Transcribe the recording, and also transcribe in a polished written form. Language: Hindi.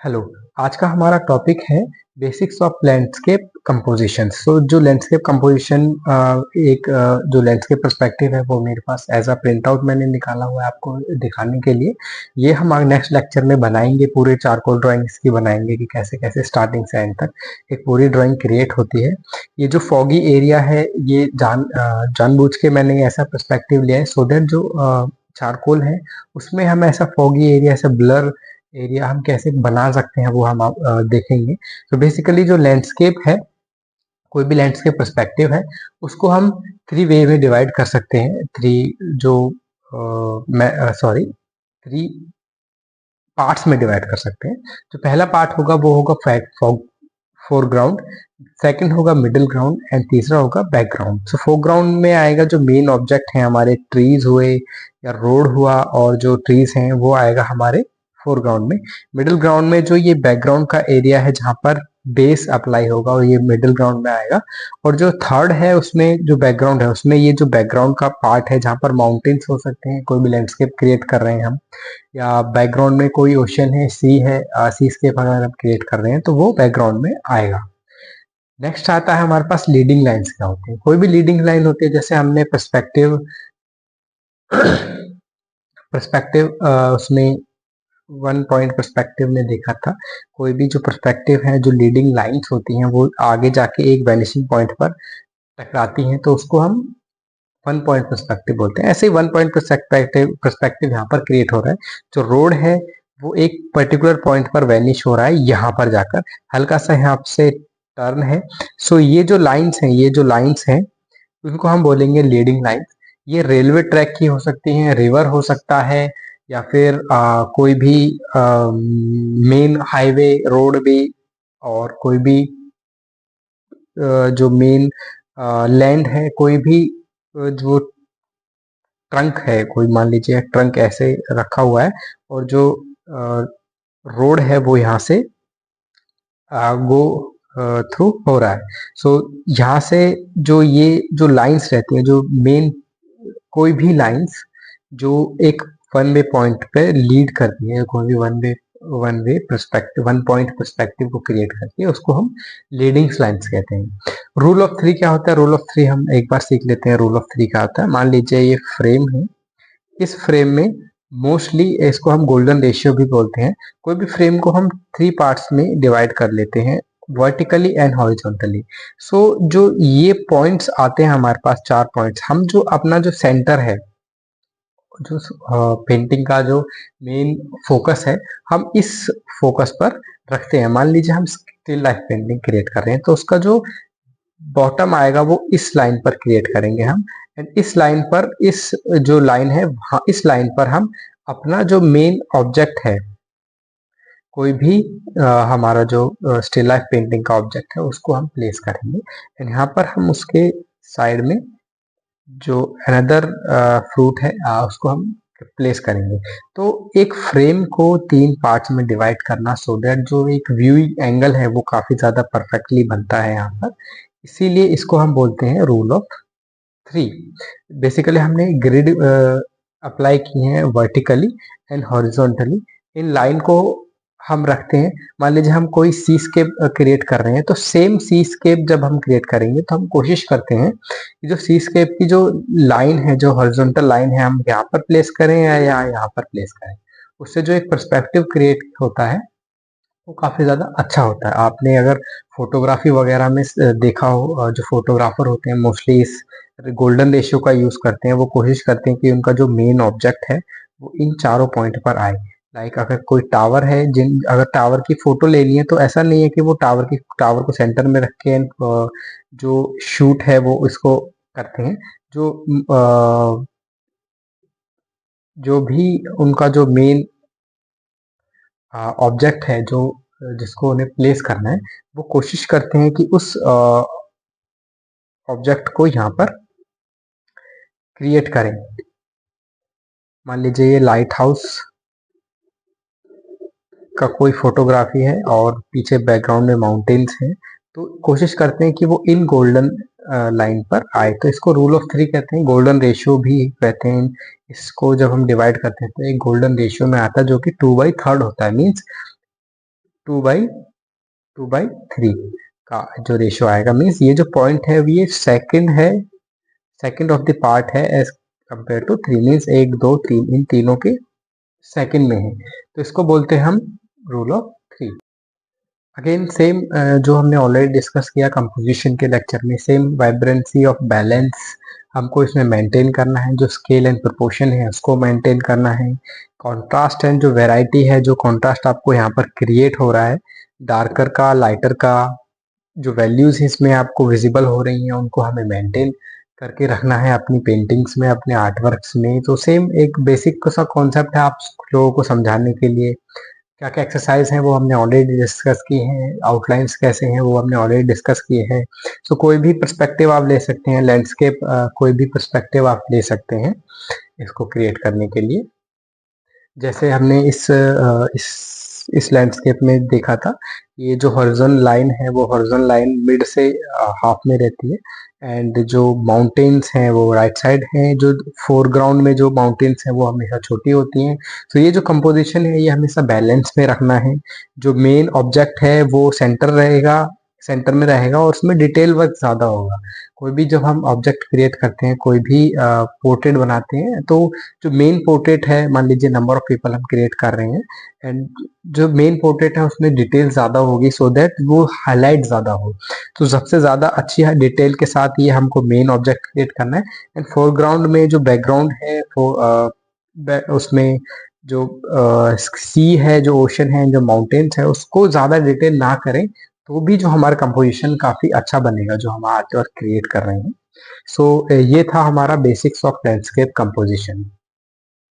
हेलो। आज का हमारा टॉपिक है बेसिक्स ऑफ लैंडस्केप कंपोजिशन। जो लैंडस्केप कंपोजिशन जो लैंडस्केप पर्सपेक्टिव है वो मेरे पास एज अ प्रिंट आउट मैंने निकाला हुआ है आपको दिखाने के लिए। ये हम नेक्स्ट लेक्चर में बनाएंगे, पूरे चारकोल ड्राइंग इसकी बनाएंगे कि कैसे कैसे स्टार्टिंग से एंड तक एक पूरी ड्राइंग क्रिएट होती है। ये जो फॉगी एरिया है ये जानबूझ के मैंने ऐसा पर्सपेक्टिव लिया है सो दैट जो चारकोल है उसमें हम ऐसा फॉगी एरिया, ऐसा ब्लर एरिया हम कैसे बना सकते हैं वो हम देखेंगे। तो बेसिकली जो लैंडस्केप है, कोई भी लैंडस्केप पर्सपेक्टिव है उसको हम थ्री वे में डिवाइड कर सकते हैं। जो थ्री पार्ट्स में डिवाइड कर सकते हैं। जो पहला पार्ट होगा वो होगा फोरग्राउंड, सेकंड होगा मिडिल ग्राउंड एंड तीसरा होगा बैकग्राउंड। सो फोरग्राउंड में आएगा जो मेन ऑब्जेक्ट है, हमारे ट्रीज हुए या रोड हुआ, और जो ट्रीज हैं वो आएगा हमारे फोरग्राउंड में। मिडिल ग्राउंड में जो ये बैकग्राउंड का एरिया है जहां पर बेस अप्लाई होगा और ये मिडिल ग्राउंड में आएगा। और जो थर्ड है उसमें जो बैकग्राउंड है उसमें ये जो बैकग्राउंड का पार्ट है जहां पर माउंटेन्स हो सकते हैं, कोई भी लैंडस्केप क्रिएट कर रहे हैं हम, या बैकग्राउंड में कोई ओशन है, सी है, सी स्केप अगर हम क्रिएट कर रहे हैं तो वो बैकग्राउंड में आएगा। नेक्स्ट आता है हमारे पास लीडिंग लाइंस क्या होती है। कोई भी लीडिंग लाइन होती है, जैसे हमने पर्सपेक्टिव पर्सपेक्टिव उसमें वन पॉइंट पर्सपेक्टिव में देखा था। कोई भी जो पर्सपेक्टिव है, जो लीडिंग लाइंस होती हैं वो आगे जाके एक वैनिशिंग पॉइंट पर टकराती हैं तो उसको हम वन पॉइंट पर्सपेक्टिव बोलते हैं। ऐसे ही वन पॉइंट पर्सपेक्टिव यहाँ पर क्रिएट हो रहा है। जो रोड है वो एक पर्टिकुलर पॉइंट पर वैनिश हो रहा है, यहाँ पर जाकर हल्का सा यहाँ से टर्न है। सो ये जो लाइंस हैं उनको हम बोलेंगे लीडिंग लाइंस। ये रेलवे ट्रैक की हो सकती हैं, रिवर हो सकता है, या फिर कोई भी मेन हाईवे रोड भी, और कोई भी जो मेन लैंड है, कोई भी जो ट्रंक है, कोई मान लीजिए ट्रंक ऐसे रखा हुआ है और जो रोड है वो यहाँ से गो थ्रू हो रहा है। सो यहाँ से जो ये जो लाइंस रहती हैं, जो मेन कोई भी लाइंस जो एक वन वे पॉइंट पे लीड करती है, कोई भी वन पॉइंट पर्सपेक्टिव को क्रिएट करती है, उसको हम लीडिंग लाइंस कहते हैं। रूल ऑफ थ्री क्या होता है? रूल ऑफ थ्री हम एक बार सीख लेते हैं। रूल ऑफ थ्री क्या होता है? मान लीजिए ये फ्रेम है, इस फ्रेम में मोस्टली इसको हम गोल्डन रेशियो भी बोलते हैं। कोई भी फ्रेम को हम थ्री पार्ट्स में डिवाइड कर लेते हैं, वर्टिकली एंड हॉरिजॉन्टली। सो जो ये पॉइंट्स आते हैं हमारे पास, चार पॉइंट्स, हम जो अपना जो सेंटर है, जो पेंटिंग का जो मेन फोकस है, हम इस फोकस पर रखते हैं। मान लीजिए हम स्टिल लाइफ पेंटिंग क्रिएट कर रहे हैं तो उसका जो बॉटम आएगा वो इस लाइन पर क्रिएट करेंगे हम। एंड इस लाइन पर, इस जो लाइन है वहां, इस लाइन पर हम अपना जो मेन ऑब्जेक्ट है, कोई भी हमारा जो स्टिल लाइफ पेंटिंग का ऑब्जेक्ट है उसको हम प्लेस करेंगे। एंड यहाँ पर हम उसके साइड में जो अनदर फ्रूट है उसको हम प्लेस करेंगे। तो एक फ्रेम को तीन पार्ट्स में डिवाइड करना सो दैट जो एक व्यूइंग एंगल है वो काफी ज्यादा परफेक्टली बनता है यहाँ पर, इसीलिए इसको हम बोलते हैं रूल ऑफ थ्री। बेसिकली हमने ग्रिड अप्लाई किए हैं vertically and horizontally. In line को हम रखते हैं। मान लीजिए हम कोई सी स्केप क्रिएट कर रहे हैं तो सेम सी स्केप जब हम क्रिएट करेंगे तो हम कोशिश करते हैं कि जो सी स्केप की जो लाइन है, जो हॉरिजॉन्टल लाइन है, हम यहाँ पर प्लेस करें या यहाँ पर प्लेस करें। उससे जो एक पर्सपेक्टिव क्रिएट होता है वो काफी ज्यादा अच्छा होता है। आपने अगर फोटोग्राफी वगैरह में देखा हो, जो फोटोग्राफर होते हैं मोस्टली इस गोल्डन रेशियो का यूज करते हैं। वो कोशिश करते हैं कि उनका जो मेन ऑब्जेक्ट है वो इन चारों पॉइंट पर आए। लाइक अगर कोई टावर है, अगर टावर की फोटो लेनी है तो ऐसा नहीं है कि वो टावर को सेंटर में रख के जो शूट है वो इसको करते हैं। जो जो भी उनका जो मेन ऑब्जेक्ट है, जो जिसको उन्हें प्लेस करना है, वो कोशिश करते हैं कि उस ऑब्जेक्ट को यहाँ पर क्रिएट करें। मान लीजिए ये लाइट हाउस का कोई फोटोग्राफी है और पीछे बैकग्राउंड में माउंटेन्स हैं, तो कोशिश करते हैं कि वो इन गोल्डन लाइन पर आए। तो इसको रूल ऑफ थ्री कहते हैं, गोल्डन रेशियो भी कहते हैं। इसको जब हम डिवाइड करते हैं तो एक गोल्डन रेशियो में आता है जो कि 2/3 होता है। मीन्स 2/3 का जो रेशियो आएगा। मीन्स ये जो पॉइंट है ये सेकंड ऑफ द पार्ट है एज कंपेयर टू 3। मीन्स 1 2 3 इन तीनों के सेकंड में है, तो इसको बोलते हैं हम रूल ऑफ 3। अगेन सेम जो हमने ऑलरेडी डिस्कस किया कंपोजिशन के लेक्चर में, सेम वाइब्रेंसी ऑफ बैलेंस हमको इसमें मेंटेन करना है, जो स्केल एंड प्रोपोर्शन है उसको मेंटेन करना है। कॉन्ट्रास्ट एंड जो वेराइटी है, जो कॉन्ट्रास्ट आपको यहाँ पर क्रिएट हो रहा है डार्कर का लाइटर का, जो वैल्यूज इसमें आपको विजिबल हो रही हैं उनको हमें मेंटेन करके रखना है अपनी पेंटिंग्स में, अपने आर्टवर्क्स में। तो सेम एक बेसिक सा कॉन्सेप्ट है आप लोगों को समझाने के लिए। क्या क्या एक्सरसाइज हैं वो हमने ऑलरेडी डिस्कस की हैं, आउटलाइंस कैसे हैं वो हमने ऑलरेडी डिस्कस किए हैं। सो कोई भी पर्सपेक्टिव आप ले सकते हैं, लैंडस्केप कोई भी पर्सपेक्टिव आप ले सकते हैं इसको क्रिएट करने के लिए। जैसे हमने इस लैंडस्केप में देखा था, ये जो हॉरिजॉन लाइन है वो हॉरिजॉन लाइन मिड से हाफ में रहती है, एंड जो माउंटेन्स हैं वो राइट साइड हैं, जो फोरग्राउंड में जो माउंटेन्स हैं वो हमेशा छोटी होती हैं। तो ये जो कंपोजिशन है ये हमेशा बैलेंस में रखना है। जो मेन ऑब्जेक्ट है वो सेंटर में रहेगा और उसमें डिटेल वर्क ज़्यादा होगा। कोई भी जब हम ऑब्जेक्ट क्रिएट करते हैं, कोई भी पोर्ट्रेट बनाते हैं, तो जो मेन पोर्ट्रेट है, मान लीजिए नंबर ऑफ पीपल हम क्रिएट कर रहे हैं, एंड जो मेन पोर्ट्रेट है उसमें डिटेल ज़्यादा होगी सो दैट वो हाईलाइट ज़्यादा हो। तो सबसे ज़्यादा अच्छी डिटेल के साथ ये हमको मेन ऑब्जेक्ट क्रिएट करना है। एंड फोरग्राउंड में जो बैकग्राउंड है उसमें जो सी है, जो ओशन है, जो माउंटेन्स है, उसको ज़्यादा डिटेल ना करें तो भी जो हमारा कंपोजिशन काफ़ी अच्छा बनेगा जो हम आर्टवर्क क्रिएट कर रहे हैं। सो ये था हमारा बेसिक्स ऑफ लैंडस्केप कंपोजिशन।